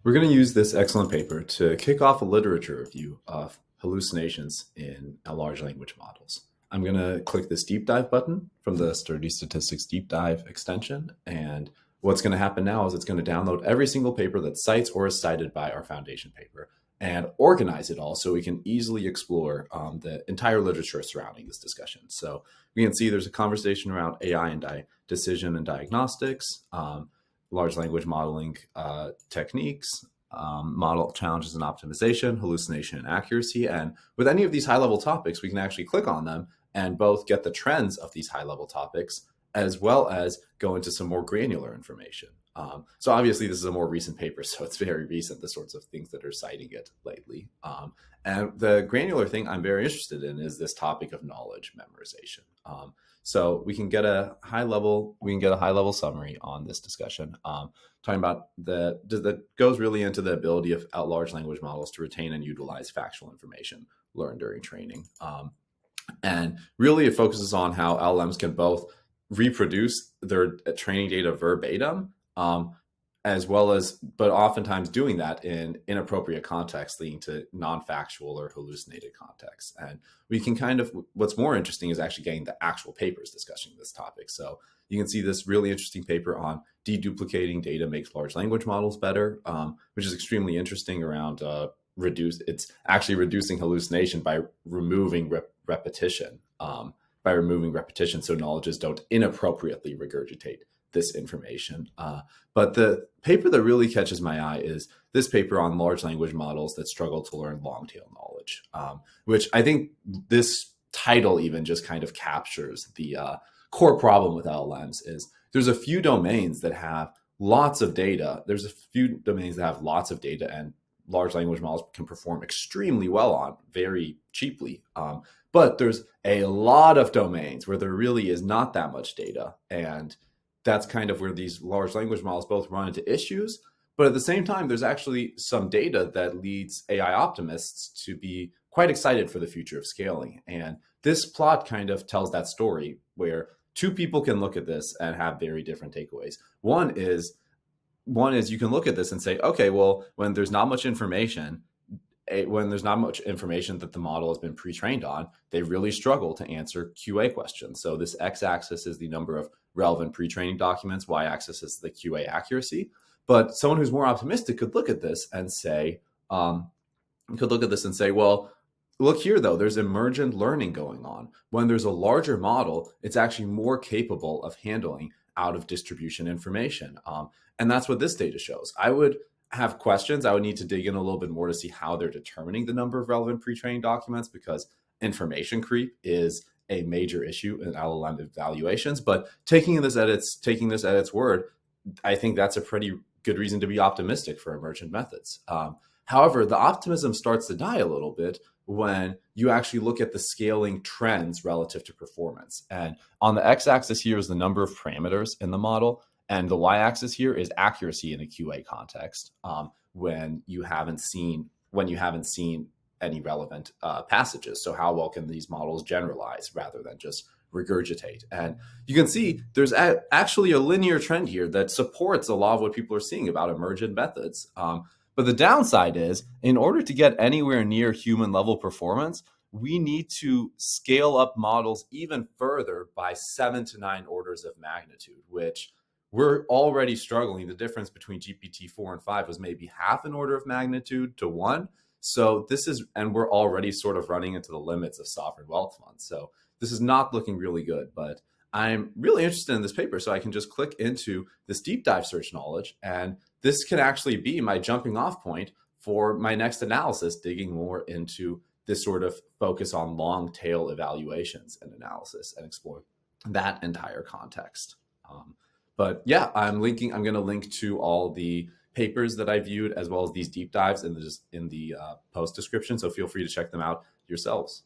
We're going to use this excellent paper to kick off a literature review of hallucinations in large language models. I'm going to click this deep dive button from the Sturdy Statistics Deep Dive extension. And what's going to happen now is it's going to download every single paper that cites or is cited by our foundation paper and organize it all so we can easily explore the entire literature surrounding this discussion. So we can see there's a conversation around AI and decision and diagnostics, large language modeling techniques, model challenges and optimization, hallucination and accuracy. And with any of these high-level topics, we can actually click on them and both get the trends of these high-level topics as well as go into some more granular information. So obviously this is a more recent paper, so it's very recent, the sorts of things that are citing it lately. And the granular thing I'm very interested in is this topic of knowledge memorization. So we can get a high level summary on this discussion, talking about that goes really into the ability of large language models to retain and utilize factual information learned during training. And really it focuses on how LLMs can both reproduce their training data verbatim, as well as, but oftentimes doing that in inappropriate context, leading to non-factual or hallucinated context. And we can what's more interesting is actually getting the actual papers discussing this topic. So you can see this really interesting paper on deduplicating data makes large language models better, which is extremely interesting around it's actually reducing hallucination by removing repetition. So knowledges don't inappropriately regurgitate this information. But the paper that really catches my eye is this paper on large language models that struggle to learn long tail knowledge, which I think this title even just kind of captures the core problem with LLMs is there's a few domains that have lots of data. There's a few domains that have lots of data and large language models can perform extremely well on very cheaply. But there's a lot of domains where there really is not that much data. And that's kind of where these large language models both run into issues. But at the same time, there's actually some data that leads AI optimists to be quite excited for the future of scaling. And this plot kind of tells that story where two people can look at this and have very different takeaways. One is you can look at this and say, okay, well, when there's not much information that the model has been pre-trained on, they really struggle to answer QA questions. So this x-axis is the number of relevant pre-training documents, y-axis is the QA accuracy. But someone who's more optimistic could look at this and say, well, look here, though, there's emergent learning going on. When there's a larger model, it's actually more capable of handling out of distribution information. And that's what this data shows. I would have questions. I would need to dig in a little bit more to see how they're determining the number of relevant pre-training documents, because information creep is a major issue in LLM evaluations. But taking this at its word, I think that's a pretty good reason to be optimistic for emergent methods. However, the optimism starts to die a little bit when you actually look at the scaling trends relative to performance. And on the x-axis here is the number of parameters in the model. And the y-axis here is accuracy in a QA context, when you haven't seen any relevant passages. So how well can these models generalize rather than just regurgitate? And you can see there's actually a linear trend here that supports a lot of what people are seeing about emergent methods. But the downside is, in order to get anywhere near human level performance, we need to scale up models even further by 7 to 9 orders of magnitude, which we're already struggling. The difference between GPT-4 and 5 was maybe half an order of magnitude to 1. So and we're already sort of running into the limits of sovereign wealth funds. So this is not looking really good, but I'm really interested in this paper. So I can just click into this deep dive search knowledge, and this can actually be my jumping off point for my next analysis, digging more into this sort of focus on long tail evaluations and analysis and explore that entire context. But yeah, I'm going to link to all the papers that I viewed as well as these deep dives in the post description. So feel free to check them out yourselves.